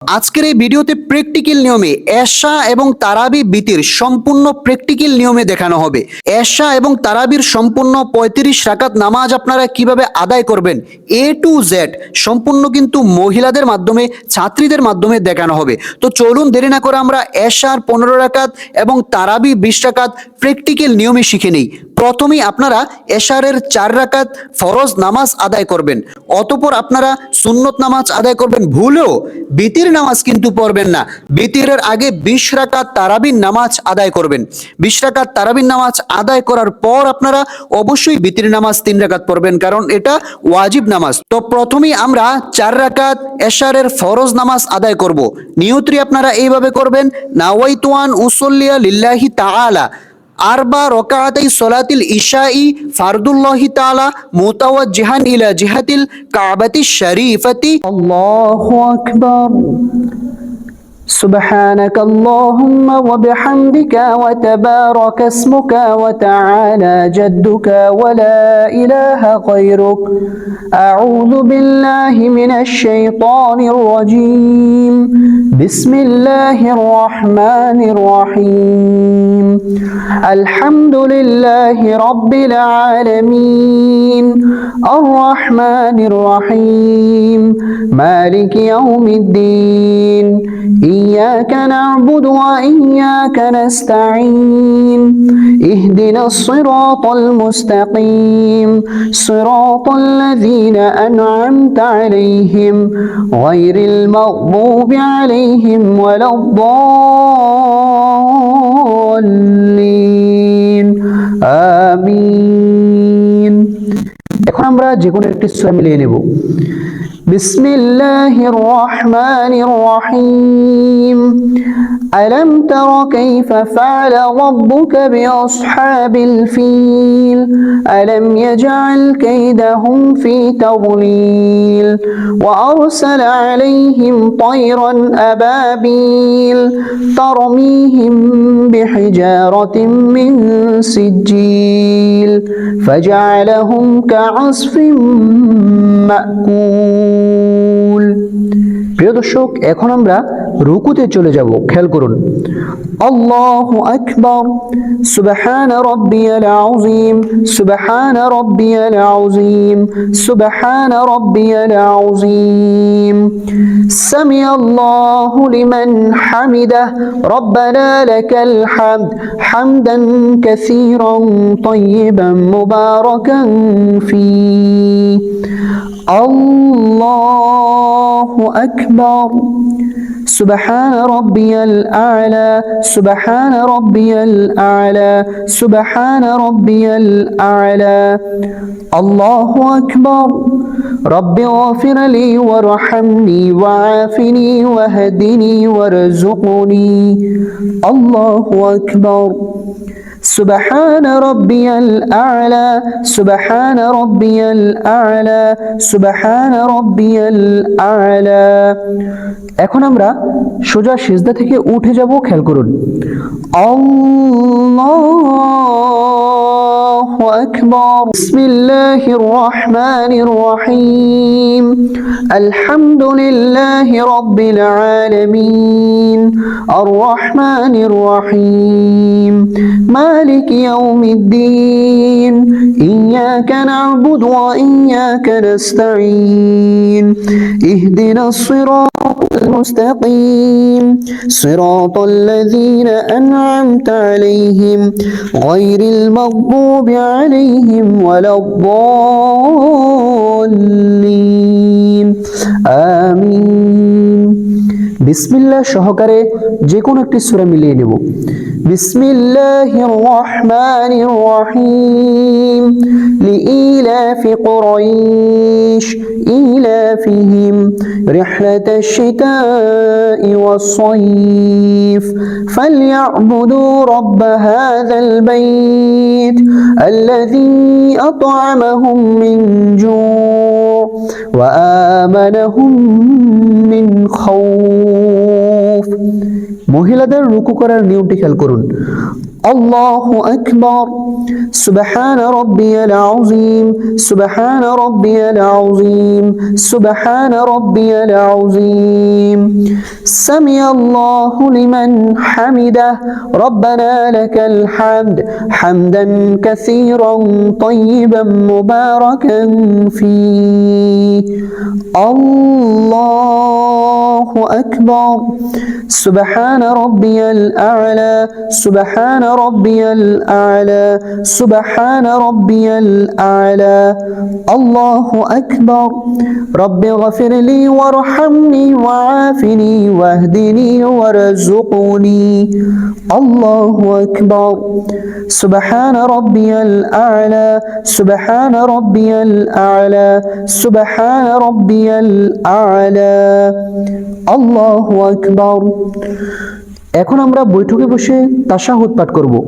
আজকের এই ভিডিওতে প্র্যাকটিক্যাল নিয়মে এশা এবং তারাবি বিতির সম্পূর্ণ প্র্যাকটিক্যাল নিয়মে দেখানো হবে। এশা এবং তারাবির সম্পূর্ণ ৩৫ রাকাত নামাজ আপনারা কিভাবে আদায় করবেন এ টু জেড সম্পূর্ণ কিন্তু মহিলাদের মাধ্যমে, ছাত্রীদের মাধ্যমে দেখানো হবে। তো চলুন দেরি না করে আমরা এশার ১৫ রাকাত এবং তারাবি ২০ রাকাত প্র্যাকটিক্যাল নিয়মে শিখে নেই। প্রথমেই আপনারা এশারের ৪ রাকাত ফরজ নামাজ আদায় করবেন, অতঃপর আপনারা সুন্নত নামাজ আদায় করবেন। ভুলেও বিতির নামাজ কিন্তু পড়বেন না। বিতিরের আগে ২০ রাকাত তারাবির নামাজ আদায় করবেন। ২০ রাকাত তারাবির নামাজ আদায় করার পর আপনারা অবশ্যই বিতির নামাজ ৩ রাকাত পড়বেন, কারণ এটা ওয়াজিব নামাজ। তো প্রথমেই আমরা ৪ রাকাত এশারের ফরজ নামাজ আদায় করব। নিয়তটি আপনারা এইভাবে করবেন, নাওয়াইতু আন উসাল্লিয়া লিল্লাহি তাআলা আরবা রকাআতাই সলাতিল ইশাই ফারদুল্লাহি তাআলা মুতাওয়াজ্জিহান ইলা জিহাতিল কাবাতিশ শরীফাতি। আল্লাহু আকবার। سبحانك اللهم وبحمدك وتبارك اسمك وتعالى جدك ولا إله غيرك أعوذ بالله من الشيطان الرجيم بسم الله الرحمن الرحيم الحمد لله رب العالمين الرحمن الرحيم مالك يوم الدين إياك نعبد وإياك نستعين اهدنا الصراط المستقيم صراط الذين أنعمت عليهم غير المغضوب عليهم ولا الضالين آمين। এখন আমরা যে কোনো একটি সূরা মিলিয়ে নেব। بسم الله الرحمن الرحيم ألم تر كيف فعل ربك بأصحاب الفيل ألم يجعل كيدهم في تضليل وأرسل عليهم طيرا أبابيل ترميهم بحجارة من سجيل فجعلهم كعصف মাকুল। প্রিয় দর্শক, এখন আমরা রুকুতে চলে যাব। খেয়াল করুন, আল্লাহু আকবার। সুবহান রাব্বিয়াল আযীম সুবহান রাব্বিয়াল আযীম সুবহান রাব্বিয়াল আযীম সামিআল্লাহু লিমান হামিদাহ রব্বানা লাকাল হামদ হামদান কাসীরান তাইয়িবান মুবারাকান ফী। الله أكبر سبحان ربي الأعلى سبحان ربي الأعلى سبحان ربي الأعلى الله أكبر رب اغفر لي وارحمني وعافني واهدني وارزقني الله أكبر سبحان ربي الأعلى سبحان ربي الأعلى سبحان ربي الأعلى। এখন আমরা সোজা সিজদা থেকে উঠে যাব। খেয়াল করুন, আল্লাহু আকবার। বিসমিল্লাহির রহমানির রহিম আলহামদুলিল্লাহি রাব্বিল আলামিন আর রহমানির রহিম مالك يوم الدين إياك نعبد وإياك نستعين اهدنا الصراط المستقيم صراط الذين أنعمت عليهم غير المغضوب عليهم ولا الضالين آمين। বিসমিল্লাহ সহকারে যে কোনো একটি সূরা মিলিয়ে নেব। বিসমিল্লাহির রহমানির রহিম লিইলাফি কুরাইশ ইলাফিহিম রিহলাতাশ শিতাই ওয়াস-সাইফ ফালইয়াবুদু রাব্ব হাযাল বাইত আল্লাযী আত'আমাহুম মিন জু' ওয়া আমানাহুম মিন খাউফ। মহিলাদের রুকু করার নিয়মটি খেয়াল করুন। আল্লাহু আকবার, সুবহান রাব্বিয়াল আযীম, সুবহান রাব্বিয়াল আযীম, সুবহান রাব্বিয়াল আযীম, সামিআল্লাহু লিমান হামিদাহ, রব্বানা লাকাল হামদ, হামদান কাসীরান তাইয়িবান মুবারাকান ফীহ। আল্লাহু আকবার, সুবহান রাব্বিয়াল আ'লা, সুবহান রাব্বিয়াল আ'লা, সুবহান রাব্বিয়াল আ'লা। আল্লাহু আকবার, রব্বি গফিরলি ওয়ারহামনি ওয়াআফিনি ওয়াহদিনি ওয়ারযুকনি। আল্লাহু আকবার, সুবহান রাব্বিয়াল আ'লা, সুবহান রাব্বিয়াল আ'লা, সুবহান রাব্বিয়াল আ'লা। আল্লাহু আকবার। এখন আমরা বৈঠকে বসে তাশাহুদ পাঠ করব।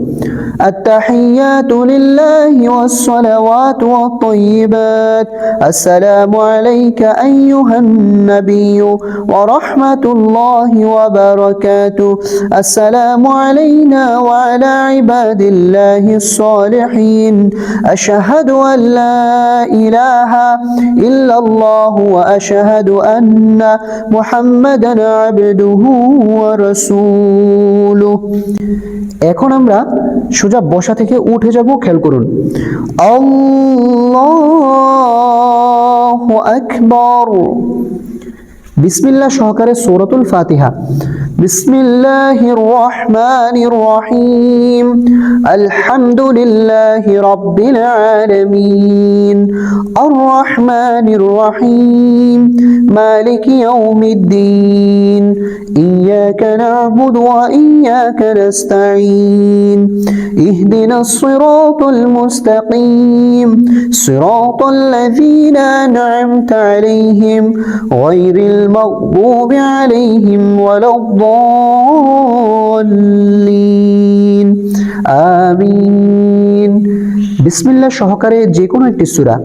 আত-তাহিয়াতু লিল্লাহি ওয়াস-সালাওয়াতু ওয়াত-তাইয়্যিবাত, আসসালামু আলাইকা আইয়ুহান নাবিয়্যু ওয়া রাহমাতুল্লাহি ওয়া বারাকাতুহু, আসসালামু আলাইনা ওয়া আলা ইবাদিল্লাহিস সালিহিন, আশহাদু আন লা ইলাহা ইল্লাল্লাহু ওয়া আশহাদু আন্না মুহাম্মাদান আবদুহু ওয়া রাসূলুহু। এখন আমরা সোজা বসা থেকে উঠে যাব, খেয়াল করুন। আল্লাহু আকবার। বিসমিল্লাহ সহকারে সূরাতুল ফাতিহা। বিসমিল্লাহির রহমানির রহিম, আলহামদুলিল্লাহি রাব্বিল আলামিন, আর রহমানির রহিম, মালিকি ইয়াউমিদ্দিন, ইয়াকা না'বুদু ওয়া ইয়াকা নাস্তাঈন, ইহদিনাস সিরাতাল মুস্তাকিম, সিরাতাল লাযীনা আন'আমতা আলাইহিম গায়রিল মাগদুবি আলাইহিম ওয়ালাদ-দাল্লিন। আমিন। বিসমিল্লাহ সহকারে যে কোনো একটি সূরা।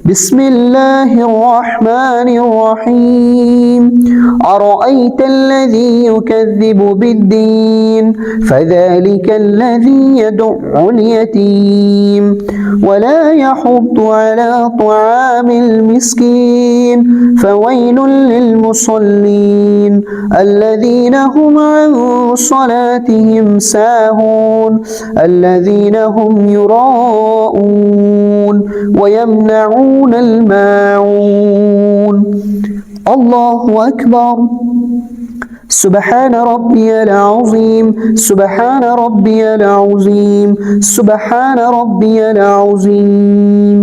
বিসমিল্লাহির রহমানির রহিম, আরাআইতাল্লাযী ইউকাযযিবু বিদ্দীন, ফাযালিকাল্লাযী ইয়াদউল ইয়াতীম, ওয়া লা ইয়াহুদ্দু আলা তুআমিল মিসকিন, ফাওয়াইলুল লিল মুসাল্লিন, আল্লাযীনা হুম আন সালাতিহিম সাহুন, আল্লাযীনা হুম ইউরাউন ওয়া ইয়ামনাউনাল মাউন। আল্লাহু আকবার। سبحان ربي العظيم، سبحان ربي العظيم، سبحان ربي العظيم،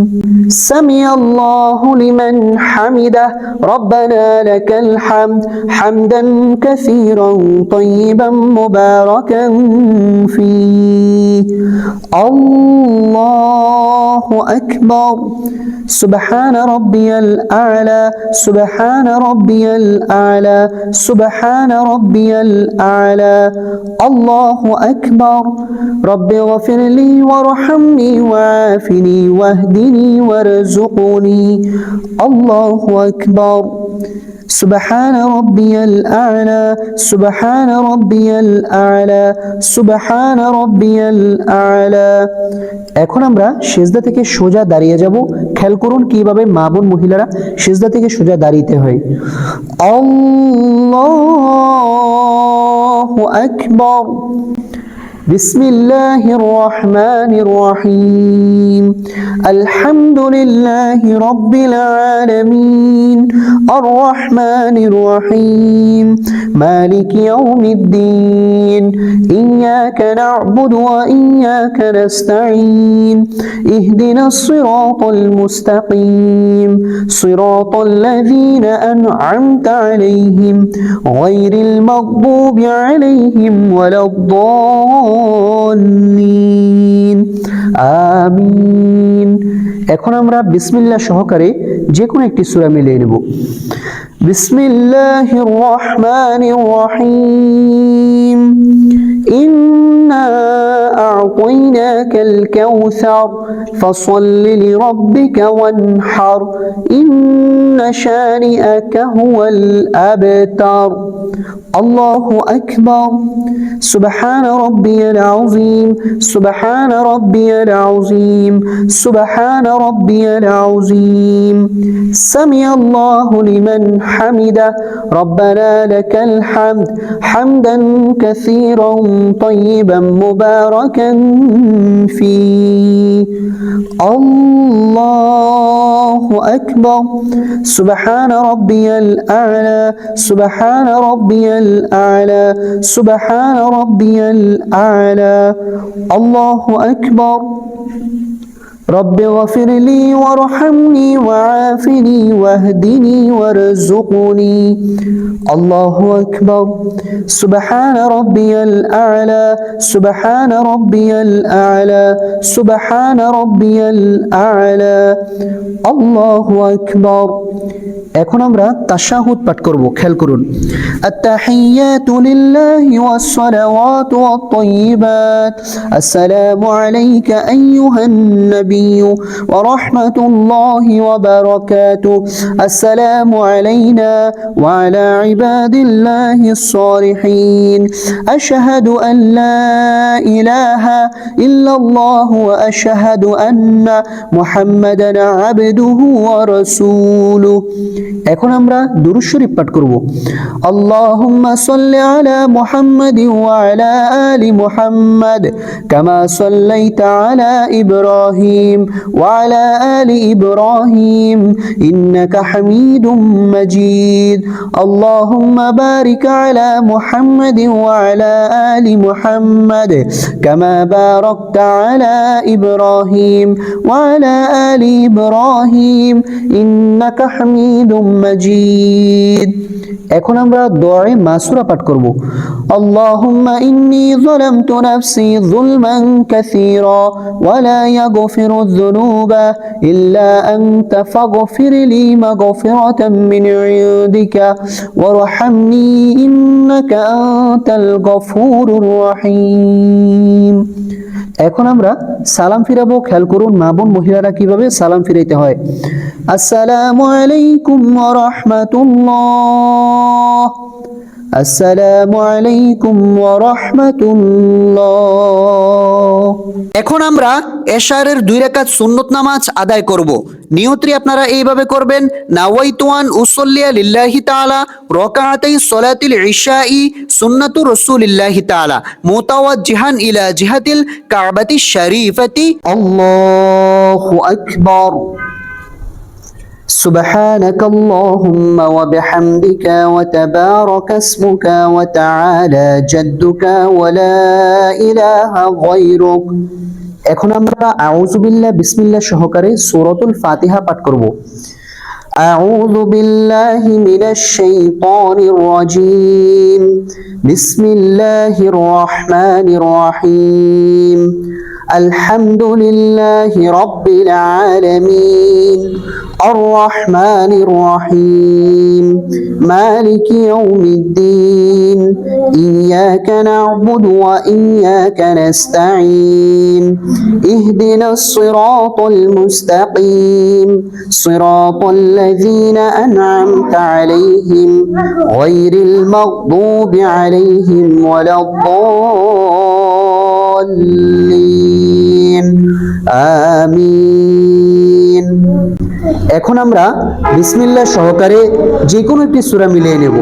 سمع الله لمن حمده، ربنا لك الحمد، حمدا كثيرا طيبا مباركا فيه. الله أكبر. سبحان ربي الأعلى، سبحان ربي الأعلى، سبحان ربي الأعلى. الله أكبر. رب اغفر لي وارحمني وعافني واهدني وارزقني. الله أكبر. سبحان ربي الأعلى، سبحان ربي الأعلى، سبحان ربي الأعلى. এখন আমরা সিজদা থেকে সোজা দাঁড়িয়ে যাব। খেয়াল করুন কিভাবে মা বোন মহিলারা সিজদা থেকে সোজা দাঁড়াতে হয়। আল্লাহু আকবার। بسم الله الرحمن الرحيم. الحمد لله رب العالمين، الرحمن الرحيم، مالك يوم الدين، إياك نعبد وإياك نستعين، اهدنا الصراط المستقيم، صراط الذين أنعمت عليهم غير المغضوب عليهم ولا الضالين. আমিন। এখন আমরা বিসমিল্লাহ সহকারে যে কোনো একটি সূরা মিলিয়ে নেব। বিসমিল্লাহির রহমানির রহিম। ইন্না আ'তাইনাকা الكوثر فصل لربك وانحر إن شانئك هو الأبتر الله أكبر سبحان ربي العظيم سبحان ربي العظيم سبحان ربي العظيم سمع الله لمن حمده ربنا لك الحمد حمدا كثيرا طيبا مباركا فيه الله أكبر سبحان ربي الأعلى سبحان ربي الأعلى سبحان ربي الأعلى الله أكبر رب اغفر لي وارحمني وعافني واهدني وارزقني الله أكبر سبحان ربي الأعلى سبحان ربي الأعلى سبحان ربي الأعلى الله أكبر এখন আমরা তাশাহুদ পাঠ করব খেয়াল করুন আত-তাহিয়াতু লিল্লাহি ওয়াস-সালাওয়াতু ওয়াত-তাইয়্যিবাত আসসালামু আলাইকা আইয়ুহান নাবিয়্যু ওয়া রাহমাতুল্লাহি ওয়া বারাকাতুহু আসসালামু আলাইনা ওয়া আলা ইবাদিল্লাহিস সালিহিন আশহাদু আন লা ইলাহা ইল্লাল্লাহু ওয়া আশহাদু আন্না মুহাম্মাদান আবদুহু ওয়া রাসূলুহু এখন আমরা দুরূদ শরীফ পাঠ করব আল্লাহুম্মা সাল্লি আলা মুহাম্মাদিন ওয়া আলা আলি মুহাম্মাদ কামা সাল্লাইতা আলা ইব্রাহিম ওয়া আলা আলি ইব্রাহিম ইন্নাকা হামিদুম মাজিদ আল্লাহুম্মা বারিক আলা মুহাম্মাদিন ওয়া আলা আলি মুহাম্মাদ কামা বারাকতা আলা ইব্রাহিম ওয়া আলা আলি ইব্রাহিম ইন্নাকা হামিদুম মাজিদ এখন আমরা দোয়ায়ে মাসুরা পাঠ করব আল্লাহুম্মা ইন্নী যালামতু নাফসি যুলমান কাসীরা ওয়া লা ইয়াগফিরু যুনুবা ইল্লা আনতা ফাগফির লি মাগফিরাতাম মিন ইনদিকা ওয়ারহামনি ইন্নাকা আনতাল গফুরুর রহিম এখন আমরা সালাম ফিরাবো খেয়াল করুন মা বোন মহিলারা কিভাবে সালাম ফিরাইতে হয় আসসালামু আলাইকুম ওয়া রাহমাতুল্লাহ আসসালামু আলাইকুম ওয়া রাহমাতুল্লাহ এখন আমরা এশারের 2 রাকাত সুন্নত নামাজ আদায় করব নিয়তটি আপনারা এইভাবে করবেন নাওয়াইতু আন উসাল্লিয়া লিল্লাহি তাআলা রাকাতাই সালাতিল ইশাই সুন্নাতু রাসূলিল্লাহি তাআলা মুতাওয়াজ্জিহান ইলা জিহাতিল কাবাতি শরীফাতি আল্লাহু আকবার سبحانك اللهم وبحمدك وتبارك اسمك وتعالى جدك ولا إله غيرك এখন আমরা আউযু বিল্লাহ বিসমিল্লাহ সহকারে সূরাতুল ফাতিহা পাঠ করব أعوذ بالله من الشيطان الرجيم بسم الله الرحمن الرحيم الحمد لله رب العالمين الرحمن الرحيم مالك يوم الدين إياك نعبد وإياك نستعين اهدنا الصراط المستقيم صراط الذين أنعمت عليهم غير المغضوب عليهم ولا الضالين آمين এখন আমরা বিসমিল্লাহ সহকারে যে কোনো একটি সূরা মিলিয়ে নেব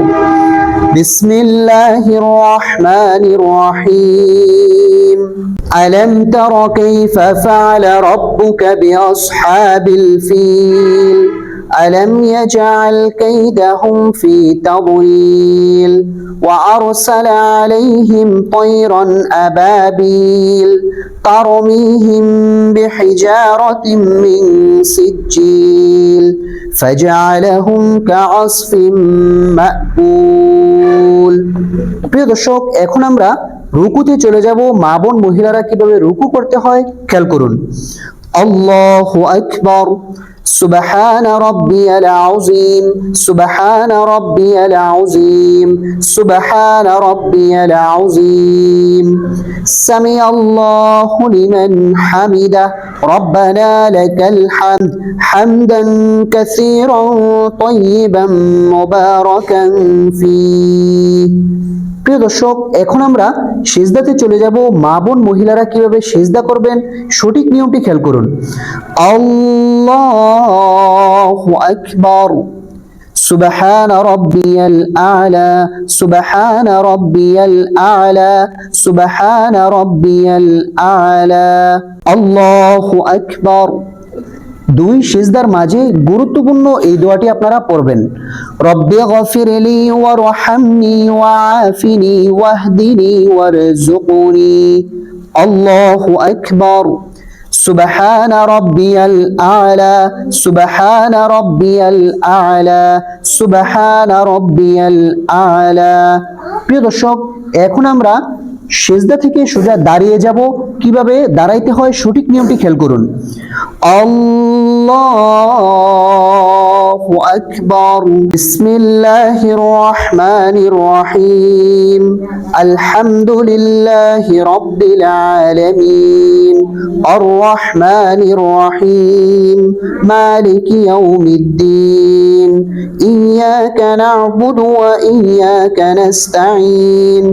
বিসমিল্লাহির রহমানির রহিম আলাম তারা কাইফা ফাআলা রাব্বুকা বিআসহাবিল ফিল ألم يجعل كيدهم في تضليل وأرسل عليهم طيرا أبابيل ترميهم بحجارة من سجيل فجعلهم كعصف مأكول প্রিয় দর্শক এখন আমরা রুকুতে চলে যাব মা বোন মহিলারা কিভাবে রুকু করতে হয় খেয়াল করুন আল্লাহু আকবার سبحان ربي العظيم سبحان ربي العظيم سبحان ربي العظيم سمع الله لمن حمده ربنا لك الحمد حمدا كثيرا طيبا مباركا فيه। প্রিয় দর্শক, এখন আমরা সিজদাতে চলে যাব। মা বোন মহিলারা কিভাবে সিজদা করবেন সঠিক নিয়মটি খেয়াল করুন। আল্লাহু আকবার সুবহান রাব্বিয়াল আ'লা সুবহান রাব্বিয়াল আ'লা সুবহান রাব্বিয়াল আ'লা আল্লাহু আকবার। দুই সিজদার মাঝে গুরুত্বপূর্ণ এই দোয়াটি আপনারা পড়বেন। রব্বি গফিরলি ওয়ারহামনি ওয়াআফিনি ওয়াহদিনি ওয়ারযুকনি আল্লাহু আকবার সুবহান রাব্বিয়াল আ'লা সুবহান রাব্বিয়াল আ'লা সুবহান রাব্বিয়াল আ'লা। প্রিয় দর্শক, এখন আমরা সিজদা থেকে সোজা দাঁড়িয়ে যাব। কিভাবে দাঁড়াইতে হয় সঠিক নিয়মটি খেয়াল করুন। আল্লাহু আকবার বিসমিল্লাহির রহমানির রহিম আলহামদুলিল্লাহি রাব্বিল আলামিন আর রহমানির রহিম মালিকি ইয়াউমিদ্দিন ইয়্যাকা না'বুদু ওয়া ইয়্যাকা নাস্তাঈন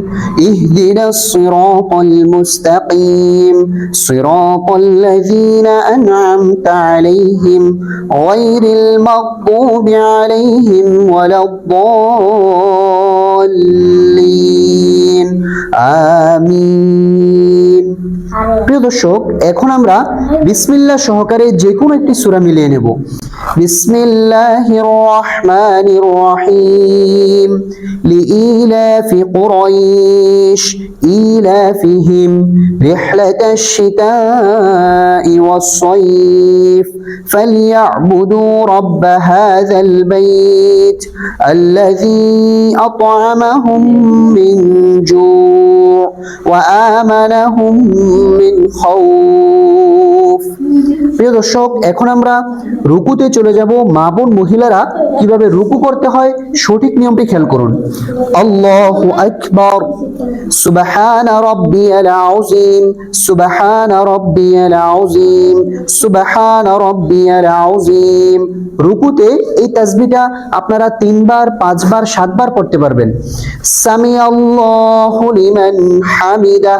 ইহদিনাস সিরাতাল মুস্তাকিম সিরাতাল লাযীনা أنعمت عليهم غير المغضوب عليهم ولا الضالين آمين। প্রিয় দর্শক, এখন আমরা বিসমিল্লাহ সহকারে যে কোনো একটি সূরা মিলিয়ে নেব। বিসমিল্লাহির রহমানির রহিম লিইলাফি কুরাইশ ইলাফিহিম রিহলাতাশ শিতাই ওয়াস-সাইফ ফালইয়াবুদু রাব্ব হাযাল বাইত আল্লাযী আত'আমাহুম মিন জু' ওয়া আমানাহুম মিন খাউফ। প্রিয় দর্শক, এখন আমরা রুকুতে চলে যাব। মা বোন মহিলারা কিভাবে রুকু করতে হয় সঠিক নিয়মটি খেয়াল করুন। আল্লাহু আকবার সুবহান রাব্বিয়াল আযীম সুবহান রাব্বিয়াল আযীম সুবহান রাব্বিয়াল আযীম। রুকুতে এই তাসবিহটা আপনারা 3 বার 5 বার 7 বার পড়তে পারবেন। সামি আল্লাহু লিমান হামিদা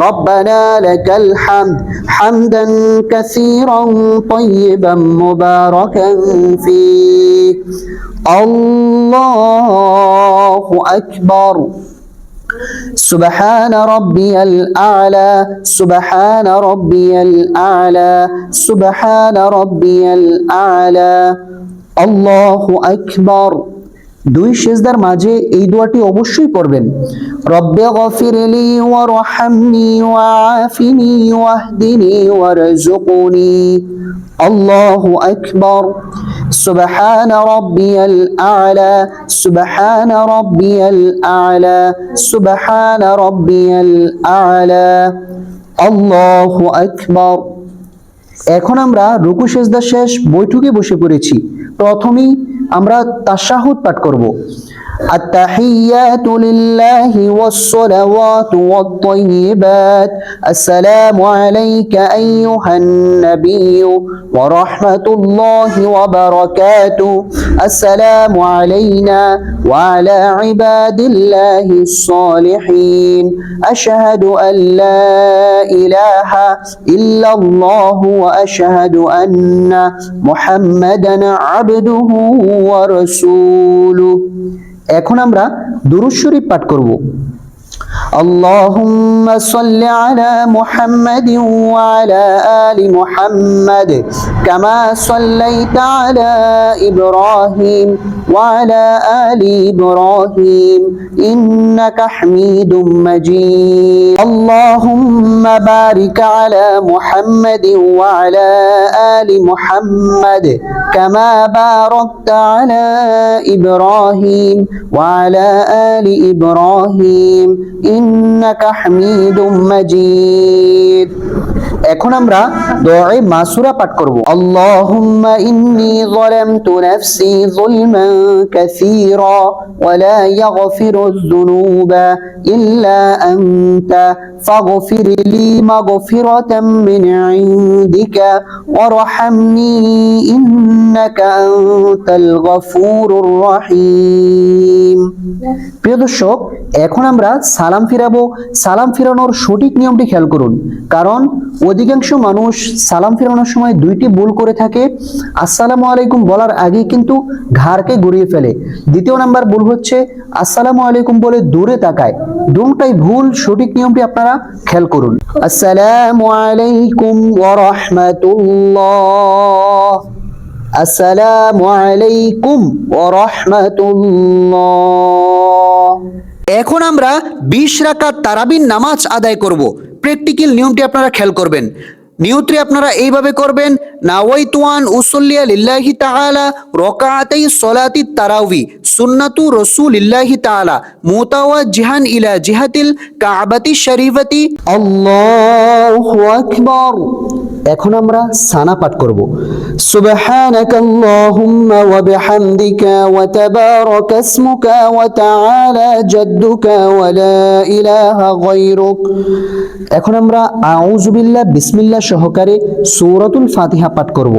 রব্বানা লাকাল হামদ হামদান কাসীরান তাইয়িবান মুবারাকান ফীহ আল্লাহু আকবার سبحان ربي الأعلى سبحان ربي الأعلى سبحان ربي الأعلى الله أكبر। দুই সিজদার মাঝে এই দোয়াটি অবশ্যই পড়বেন। রব্বি গফিরলি ওয়ারহামনি ওয়াআফিনি ওয়াহদিনি ওয়ারযুকনি আল্লাহু আকবার সুবহান রাব্বিয়াল আ'লা সুবহান রাব্বিয়াল আ'লা সুবহান রাব্বিয়াল আ'লা আল্লাহু আকবার। এখন আমরা রুকু সিজদা শেষ বৈঠকে বসে পড়েছি। প্রথমেই আমরা তাশাহুদ পাঠ করব। التحيات لله والصلوات والطيبات السلام عليك أيها النبي ورحمة الله وبركاته السلام علينا وعلى عباد الله الصالحين أشهد أن لا إله إلا الله وأشهد أن محمدا عبده ورسوله। এখন আমরা দুরূদ শরীফ পাঠ করব। اللهم صل على محمد وعلى آل محمد كما صليت على إبراهيم وعلى آل إبراهيم إنك حميد مجيد اللهم بارك على محمد وعلى آل محمد كما باركت على إبراهيم وعلى آل إبراهيم إنك حميد مجيد এখন আমরা দোয়ায়ে মাসুরা পাঠ করব। আল্লাহুম্মা ইন্নী যালামতু নাফসি যুলমান কাসীরা ওয়া লা ইয়াগফিরুয যুনুবা ইল্লা আনতা ফাগফির লি মাগফিরাতাম মিন ইনদিকা ওয়ারহামনি ইন্নাকা আনতাল গফুরুর রহিম। প্রিয় দর্শক, এখন আমরা সালাম ফিরাবো। সালাম ফিরানোর সঠিক নিয়মটি খেয়াল করুন, কারণ অধিকাংশ মানুষ সালাম ফিরানোর সময় দুইটি ভুল করে থাকে। আসসালামু আলাইকুম বলার আগে কিন্তু ঘাড়কে ঘুরিয়ে ফেলে। দ্বিতীয় নাম্বার ভুল হচ্ছে আসসালামু আলাইকুম বলে দূরে তাকায়। দুটোই ভুল। সঠিক নিয়মটি আপনারা খেয়াল করুন। আসসালামু আলাইকুম ওয়া রাহমাতুল্লাহ। আসসালামু আলাইকুম ওয়া রাহমাতুল্লাহ। এখন আমরা 20 রাকাত তারাবির নামাজ আদায় করব। প্র্যাকটিক্যাল নিয়মটি আপনারা খেয়াল করবেন। নিয়তটি আপনারা এইভাবে করবেন, নাওয়াইতু আন উসাল্লিয়া লিল্লাহি তাআলা রাকাতাই সলাতিত তারাবি সুন্নাতু রাসূলিল্লাহি তাআলা মুতাওয়াজ্জিহান ইলা জিহাতিল কাবাতি শরীফাতি। আল্লাহু আকবার। এখন আমরা সানা পাঠ করব। সুবহানাকাল্লাহুম্মা ওয়া বিহামদিকা ওয়া তাবারাকা ইসমুকা ওয়া তাআলা জাদ্দুকা ওয়া লা ইলাহা গায়রুক। এখন আমরা আউযু বিল্লাহ বিসমিল্লাহ সহকারে সূরাতুল ফাতিহা পাঠ করব।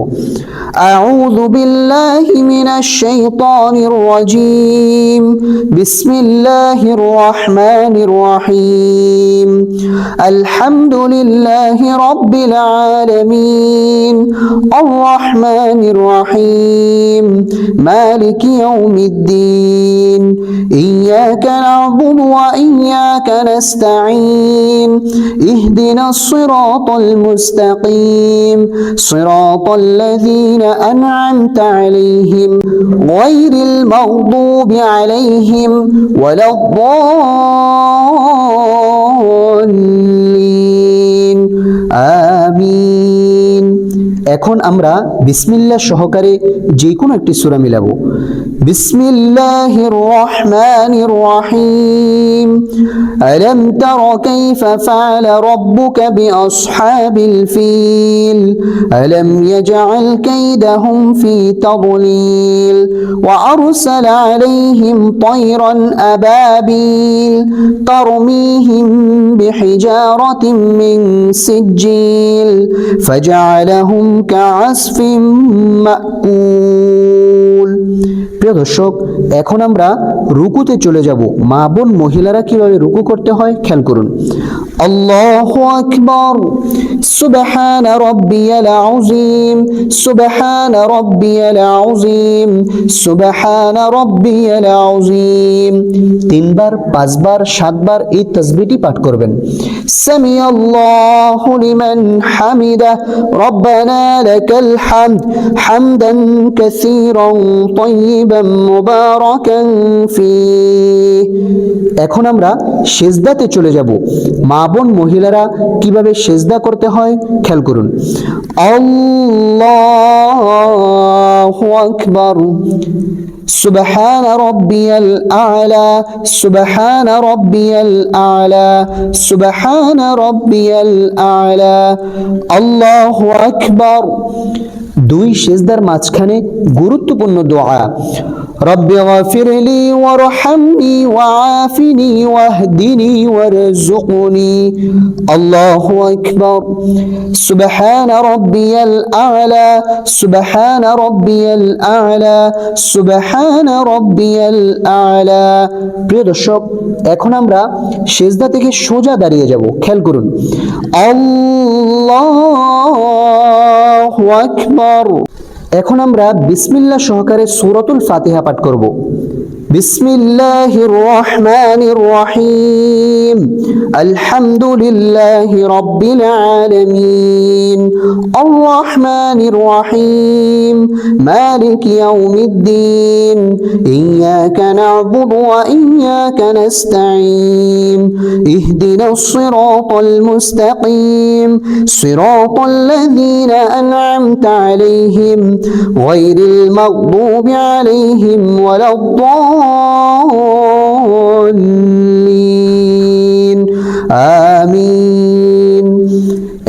আউযু বিল্লাহি মিনাশ শাইতানির রাজীম। বিসমিল্লাহির রহমানির রহিম। আলহামদুলিল্লাহি রাব্বিল আলামিন আর রহমানির রহিম মালিকি ইয়াউমিদ্দিন ইয়াকা না'বুদু ওয়া ইয়াকা নাস্তাঈন ইহদিনাস সিরাতাল মুস্তাকিম সিরাতাল লাযীনা আন'আমতা আলাইহিম গায়রিল মাগদুবি আলাইহিম ওয়ালাদ-দাল্লিন। আমিন। এখন আমরা বিসমিল্লাহ সহকারে যে কোনো একটি সূরা মিলাবো। বিসমিল্লাহির রহমানির রহিম। আলাম তারা কাইফা ফাআলা রাব্বুকা বিআসহাবিল ফিল আলাম ইয়াজআল কাইদাহুম ফি তাদলিল ওয়া আরসালা আলাইহিম তায়রান আবাবিল তারমিহিম বিহিজারাতিন মিন সিজ্জিল ফাজআলাহুম কাআসফিন মাকুল। প্রিয় দর্শক, এখন আমরা রুকুতে চলে যাব। মা বোন মহিলারা কিভাবে রুকু করতে হয় খেয়াল করুন। আল্লাহু আকবার। সুবহানা রাব্বিয়াল আযীম। সুবহানা রাব্বিয়াল আযীম। সুবহানা রাব্বিয়াল আযীম। 3 বার, 5 বার, 7 বার এই তাসবিহটি পাঠ করবেন। সামিআল্লাহু লিমান হামিদা রব্বানা লাকাল হামদ হামদান কাসীরান তাইয়িবান মুবারাকান ফীহ। এখন আমরা সিজদাতে চলে যাব। মা বোন মহিলারা কিভাবে সিজদা করতে হয় খেয়াল করুন। আল্লাহু আকবার। سبحان ربي الأعلى سبحان ربي الأعلى سبحان ربي الأعلى الله أكبر। 2 সিজদার মাঝখানে গুরুত্বপূর্ণ দোয়া। রব্বি গফিরলি ওয়ারহামনি ওয়াআফিনি ওয়াহদিনি ওয়ারযুকনি। আল্লাহু আকবার। সুবহান রাব্বিয়াল আ'লা সুবহান রাব্বিয়াল আ'লা সুবহান রাব্বিয়াল আ'লা। প্রিয় দর্শক, এখন আমরা সিজদা থেকে সোজা দাঁড়িয়ে যাব। খেয়াল করুন। আল্লাহু আকবার। এখন আমরা বিসমিল্লাহ সহকারে সূরাতুল ফাতিহা পাঠ করব। বিসমিল্লাহির রহমানির রহিম। আলহামদুলিল্লাহি রাব্বিল আলামিন আর রহমানির রহিম মালিকি ইয়াউমিদ্দিন ইয়াকা না'বুদু ওয়া ইয়াকা নাস্তাঈন ইহদিনাস সিরাতাল মুস্তাকিম সিরাতাল লাযীনা আন'আমতা আলাইহিম গায়রিল মাগদুবি আলাইহিম ওয়ালাদ-দাল্লিন। আমিন।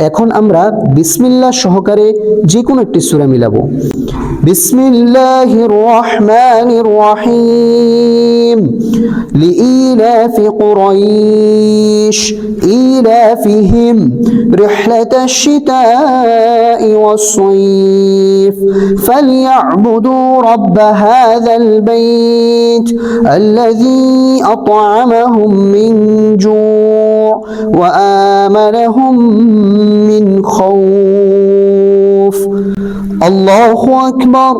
এখন আমরা বিসমিল্লাহ সহকারে যে কোনো একটি সূরা মিলাবো। বিসমিল্লাহির রহমানির রহিম। লিইলাফি কুরাইশ ইলাফিহিম রিহলাতাশ শিতাই ওয়াস-সাইফ ফালইয়াবুদু রাব্ব হাযাল বাইত আল্লাযী আত'আমাহুম মিন জু' ওয়া আমানাহুম من خوف الله أكبر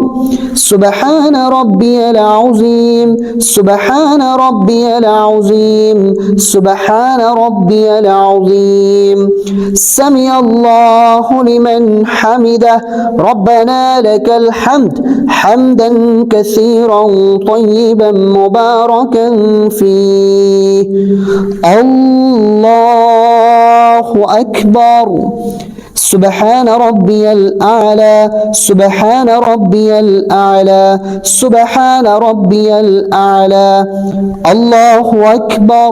سبحان ربي العظيم سبحان ربي العظيم سبحان ربي العظيم سمع الله لمن حمده ربنا لك الحمد حمدا كثيرا طيبا مباركا فيه الله أكبر سبحان ربي الأعلى سبحان ربي الأعلى سبحان ربي الأعلى الله أكبر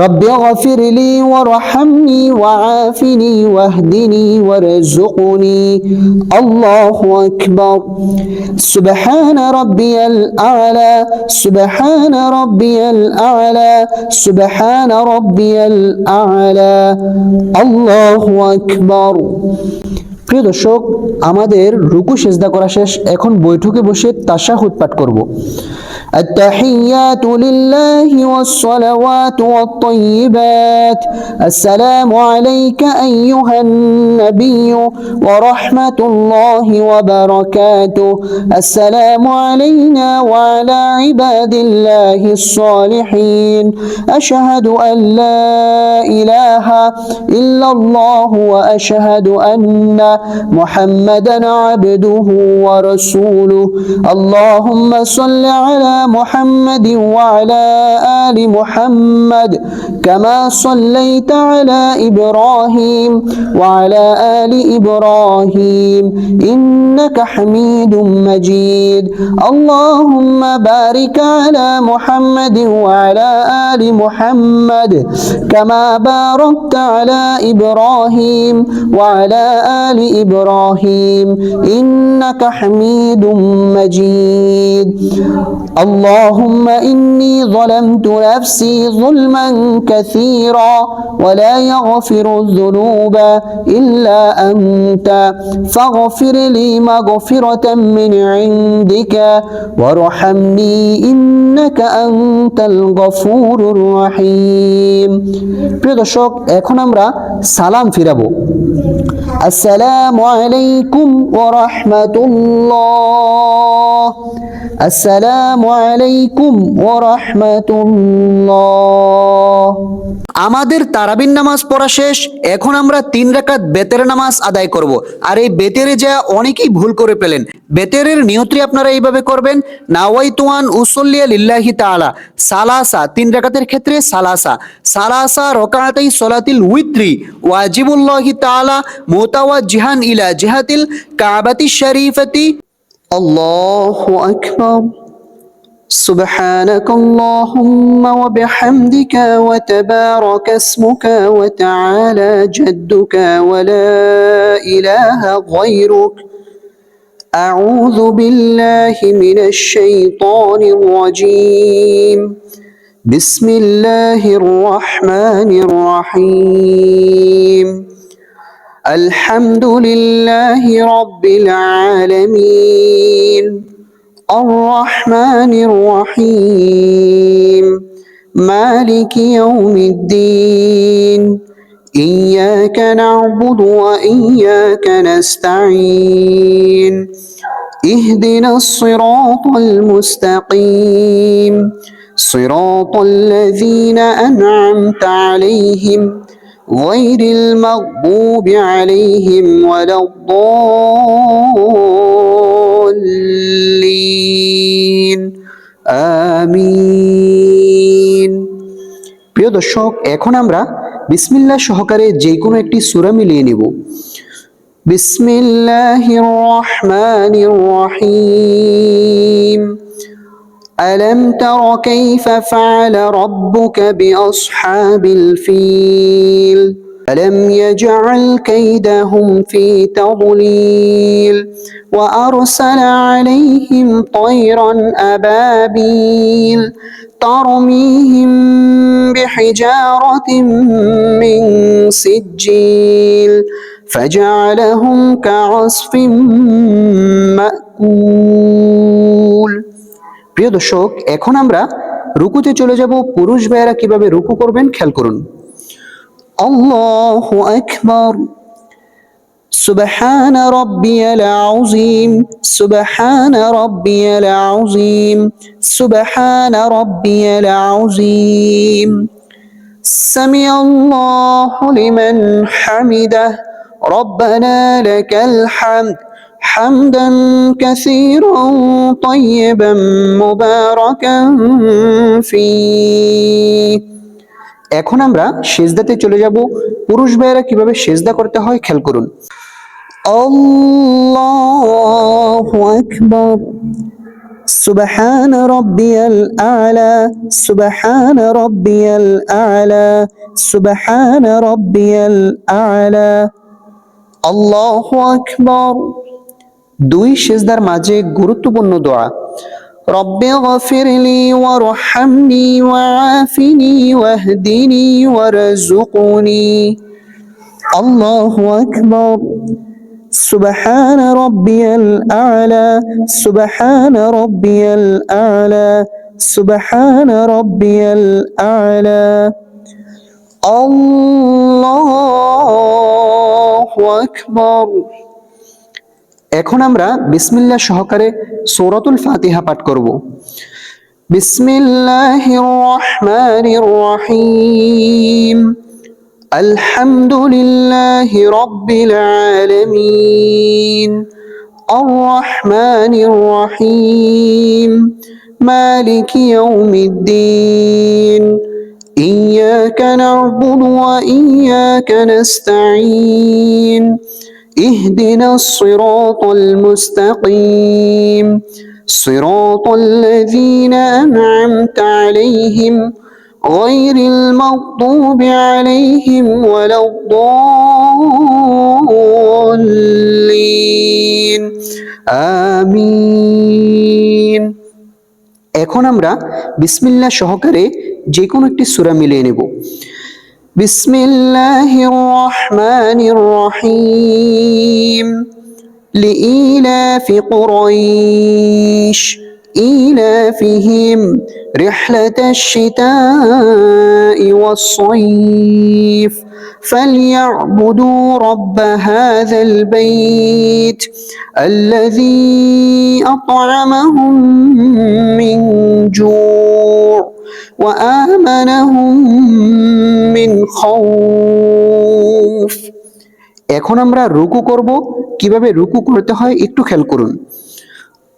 رب اغفر لي وارحمني وعافني واهدني وارزقني الله أكبر سبحان ربي الأعلى سبحان ربي الأعلى سبحان ربي الأعلى الله أكبر প্রিয় দর্শক, আমাদের রুকু সেজদা করা শেষ। এখন বৈঠকে বসে তাশাহুদ পাঠ করব। التحيات لله والصلوات والطيبات السلام عليك أيها النبي ورحمة الله وبركاته السلام علينا وعلى عباد الله الصالحين أشهد أن لا إله إلا الله وأشهد أن محمدا عبده ورسوله اللهم صل على محمد وعلى آل محمد كما صليت على إبراهيم وعلى آل إبراهيم إنك حميد مجيد اللهم بارك على محمد وعلى آل محمد كما باركت على إبراهيم وعلى آل إبراهيم إنك حميد مجيد اللهم إني ظلمت نفسي ظلما كثيرا ولا يغفر الذنوب إلا أنت فاغفر لي مغفرة من عندك وارحمني إنك أنت الغفور الرحيم প্রিয় দর্শক, এখন আমরা সালাম ফিরাবো। আসসালামু আলাইকুম ওয়া রাহমাতুল্লাহ আসসালামু আলাইকুম ওয়া রাহমাতুল্লাহ। আমাদের তারাবির নামাজ পড়া শেষ। এখন আমরা 3 রাকাত বেতের নামাজ আদায় করব। আর এই বেতেরে যা অনেকেই ভুল করে ফেলেন। বেতেরের নিয়তটি আপনারা এইভাবে করবেন, নাওয়াইতু আন উসাল্লিয়া লিল্লাহি তাআলা সালাসা, 3 রাকাতের ক্ষেত্রে সালাসা সালাসা রাকাতাই সলাতিল উইত্রি ওয়াজিবুল্লাহি তাআলা মুতাওয়াজ্জিহান ইলা জিহাতিল কাবাতি শরীফাতি আল্লাহু আকবার سبحانك اللهم وبحمدك وتبارك اسمك وتعالى جدك ولا إله غيرك أعوذ بالله من الشيطان الرجيم بسم الله الرحمن الرحيم الحمد لله رب العالمين الرحمن الرحيم مالك يوم الدين إياك نعبد وإياك نستعين اهدنا الصراط المستقيم صراط الذين أنعمت عليهم غير المغضوب عليهم ولا الضالين آمين প্রিয় দর্শক, এখন আমরা বিসমিল্লাহ সহকারে যে কোনো একটি সূরা মিলিয়ে নেব। বিসমিল্লাহির রহমানির রহিম ألم تر كيف فعل ربك بأصحاب الفيل ألم يجعل كيدهم في تضليل وأرسل عليهم طيرا أبابيل ترميهم بحجارة من سجيل فجعلهم كعصف مأكول। প্রিয় দর্শক, এখন আমরা রুকুতে চলে যাব। পুরুষ ভাইয়েরা কিভাবে রুকু করবেন খেয়াল করুন। আল্লাহু আকবার। سبحان ربي العظيم سبحان ربي العظيم سبحان ربي العظيم سمع الله لمن حمده ربنا لك الحمد حمدا كثيرا طيبا مباركا فيه। এখন আমরা সিজদাতে চলে যাব। পুরুষ ভাইয়েরা কিভাবে সিজদা করতে হয় খেয়াল করুন। আল্লাহু আকবার। সুবহান রাব্বিয়াল আ'লা সুবহান রাব্বিয়াল আ'লা সুবহান রাব্বিয়াল আ'লা। আল্লাহু আকবার। দুই সিজদার মাঝে গুরুত্বপূর্ণ দোয়া। রব্বি গফিরলি ওয়ারহামনি ওয়াআফিনি ওয়াহদিনি ওয়ারযুকনি। আল্লাহু আকবার। সুবহান রাব্বিয়াল আ'লা সুবহান রাব্বিয়াল আ'লা সুবহান রাব্বিয়াল আ'লা। আল্লাহু আকবার। এখন আমরা বিসমিল্লাহ সহকারে সূরাতুল ফাতিহা পাঠ করব। বিসমিল্লাহির রহমানির রহিম আলহামদুলিল্লাহি রাব্বিল আলামিন আর রহমানির রহিম মালিকি ইয়াউমিদ্দিন ইয়্যাকা না'বুদু ওয়া ইয়্যাকা নাস্তাঈন اهدنا الصراط المستقيم صراط الذين أنعمت عليهم غير المغضوب عليهم ولا الضالين آمين। এখন আমরা বিসমিল্লাহ সহকারে যে কোনো একটি সূরা মিলিয়ে নেব। বিসমিল্লাহির রহমানির রহিম লিইলাফি কুরাইশ ইলাফিহিম রিহলাতাশ শিতাই ওয়াস-সাইফ فليعبدوا رب هذا البيت الذي أطعمهم من جوع وآمنهم من خوف। এখন আমরা রুকু করব। কিভাবে রুকু করতে হয় একটু খেয়াল করুন।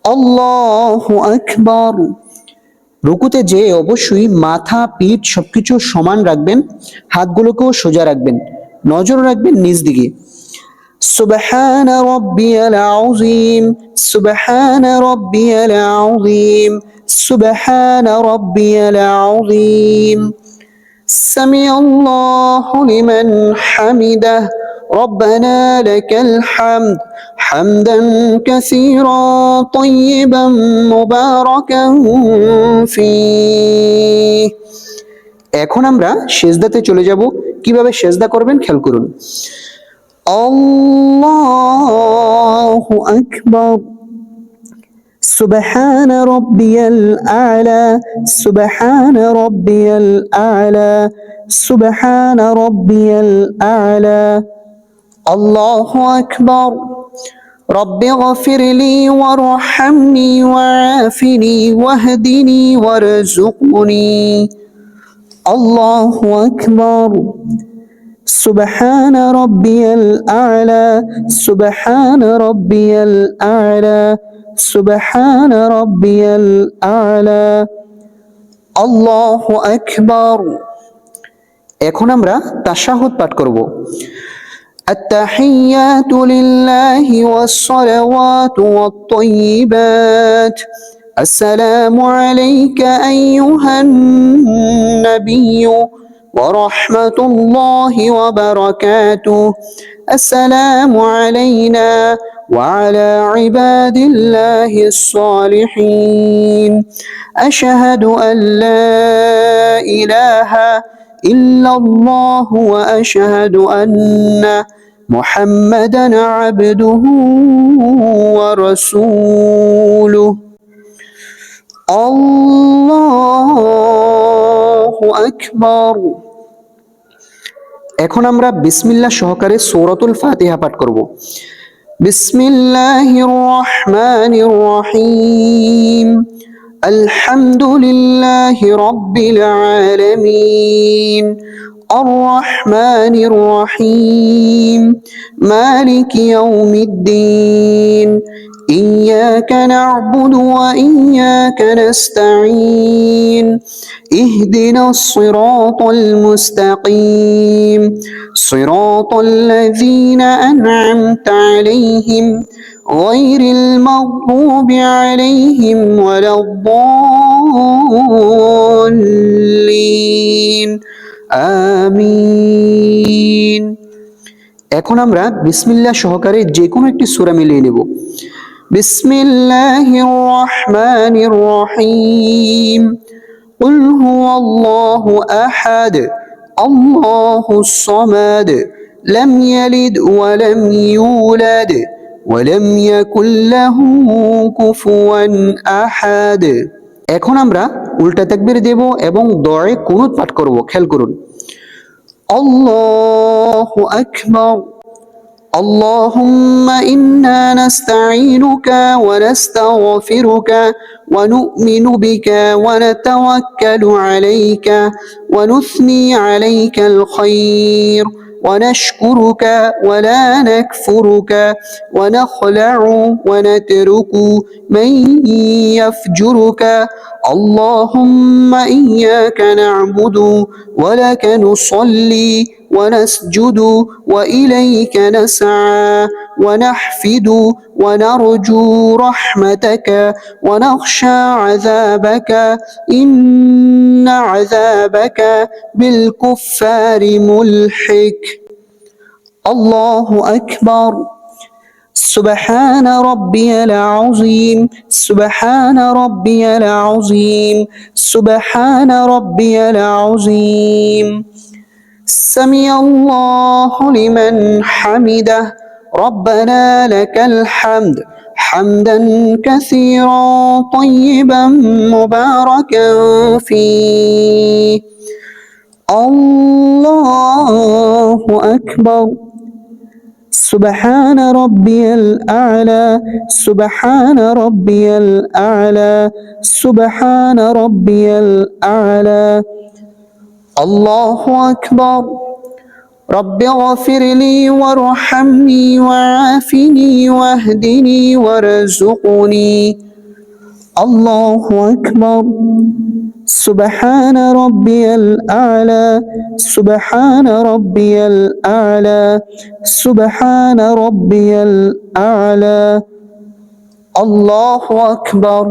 আল্লাহু আকবার। রুকুতে যে অবশ্যই মাথা পিঠ সবকিছু সমান রাখবেন, হাতগুলোকেও সোজা রাখবেন, নজর রাখবেন নিচ দিকে। সুবহান রাব্বিয়াল আযীম সুবহান রাব্বিয়াল আযীম সুবহান রাব্বিয়াল আযীম সামিআল্লাহু লিমান হামিদাহ ربنا لك الحمد حمدا كثيرا طيبا مباركا فيه। এখন আমরা সিজদাতে চলে যাব। কিভাবে সিজদা করবেন খেয়াল করুন। আল্লাহু আকবার। سبحان ربي الأعلى سبحان ربي الأعلى سبحان ربي الأعلى الله أكبر رب اغفر لي وارحمني وعافني واهدني وارزقني الله أكبر سبحان ربي الأعلى سبحان ربي الأعلى سبحان ربي الأعلى الله أكبر। এখন আমরা তাশাহুদ পাঠ করব। التحيات لله والصلوات والطيبات السلام عليك أيها النبي ورحمة الله وبركاته. السلام علينا وعلى عباد الله الصالحين. أشهد أن لا إله إلا الله وأشهد أن محمدا عبده ورسوله. আল্লাহু আকবার। এখন আমরা বিসমিল্লাহ সহকারে সূরাতুল ফাতিহা পাঠ করব। বিসমিল্লাহির রহমানির রহিম। আলহামদুলিল্লাহি রাব্বিল আলামিন। الرحمن الرحيم مالك يوم الدين إياك نعبد وإياك نستعين اهدنا الصراط المستقيم صراط الذين أنعمت عليهم غير المغضوب عليهم ولا الضالين আমিন। এখন আমরা বিসমিল্লাহ সহকারে যে কোনো একটি সূরা মিলিয়ে নেব। বিসমিল্লাহির রহমানির রহিম। কুল হুয়াল্লাহু আহাদ আল্লাহুস সামাদ লাম ইয়ালিদ ওয়া লাম ইউলাদ ওয়া লাম ইয়াকুল লাহু কুফুয়ান আহাদ। এখন আমরা উল্টা তাকবীর দেব এবং দোয়ায়ে কুনুত পাঠ করব। খেয়াল করুন। আল্লাহু আকবার। اللهم إنا نستعينك ونستغفرك ونؤمن بك ونتوكل عليك ونثني عليك الخير ونشكرك ولا نكفرك ونخلع ونترك من يفجرك اللهم إياك نعبد ولك نصلي ونسجد وإليك نسعى ونحفد ونرجو رحمتك ونخشى عذابك إن عذابك بالكفار ملحق. الله أكبر. سبحان ربي العظيم سبحان ربي العظيم سبحان ربي العظيم. سمع الله لمن حمده ربنا لك الحمد حمدا كثيرا طيبا مباركا فيه. الله أكبر. سبحان ربي الأعلى سبحان ربي الأعلى سبحان ربي الأعلى. الله أكبر. رب اغفر لي وارحمني وعافني واهدني وارزقني. الله أكبر. سبحان ربي الأعلى سبحان ربي الأعلى سبحان ربي الأعلى. الله أكبر.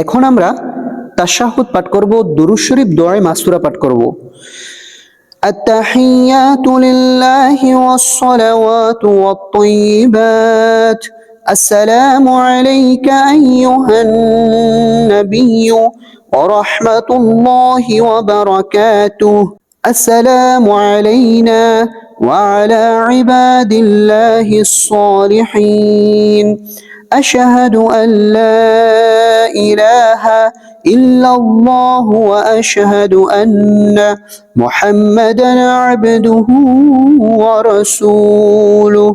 এখন আমরা তাশাহুদ পাঠ করব, দুরূদ শরীফ দোয়ায়ে মাসুরা পাঠ করব। التحيات لله والصلوات والطيبات السلام عليك أيها النبي ورحمة الله وبركاته. السلام علينا وعلى عباد الله الصالحين. أشهد أن لا إله إلا الله وأشهد أن محمدا عبده ورسوله.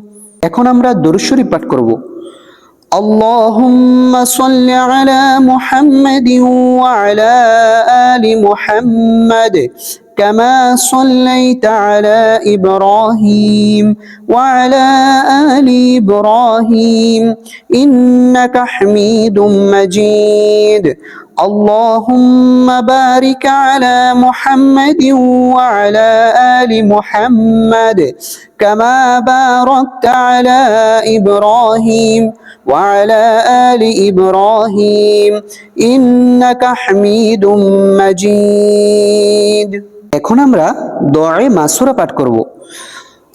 এখন আমরা দরুদ শরীফ পাঠ করব। اللهم صل على محمد وعلى آل محمد كما صليت على إبراهيم وعلى آل إبراهيم إنك حميد مجيد. اللهم بارك على محمد وعلى آل محمد كما باركت على إبراهيم وعلى آل إبراهيم إنك حميد مجيد. এখন আমরা দোয়ায়ে মাসুরা পাঠ করব।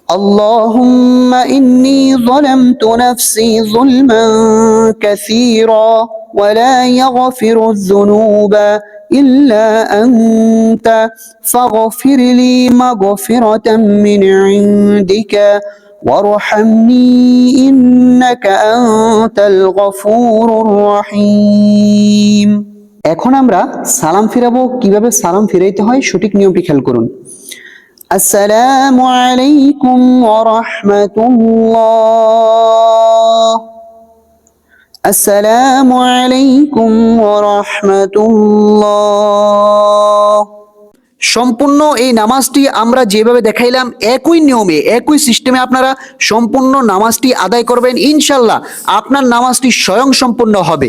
اللهم إني ظلمت نفسي ظلما كثيرا ولا يغفر الذنوب إلا أنت فاغفر لي مغفرة من عندك وارحمني إنك أنت الغفور الرحيم। এখন আমরা সালাম ফিরাবো। কিভাবে সালাম ফিরাইতে হয় সঠিক নিয়মটি খেয়াল করুন। আসসালামু আলাইকুম ওয়া রাহমাতুল্লাহ। আসসালামু আলাইকুম ওয়া রাহমাতুল্লাহ। সম্পূর্ণ এই নামাজটি আমরা যেভাবে দেখাইলাম একই নিয়মে একই সিস্টেমে আপনারা সম্পূর্ণ নামাজটি আদায় করবেন, ইনশাআল্লাহ আপনার নামাজটি স্বয়ং সম্পূর্ণ হবে।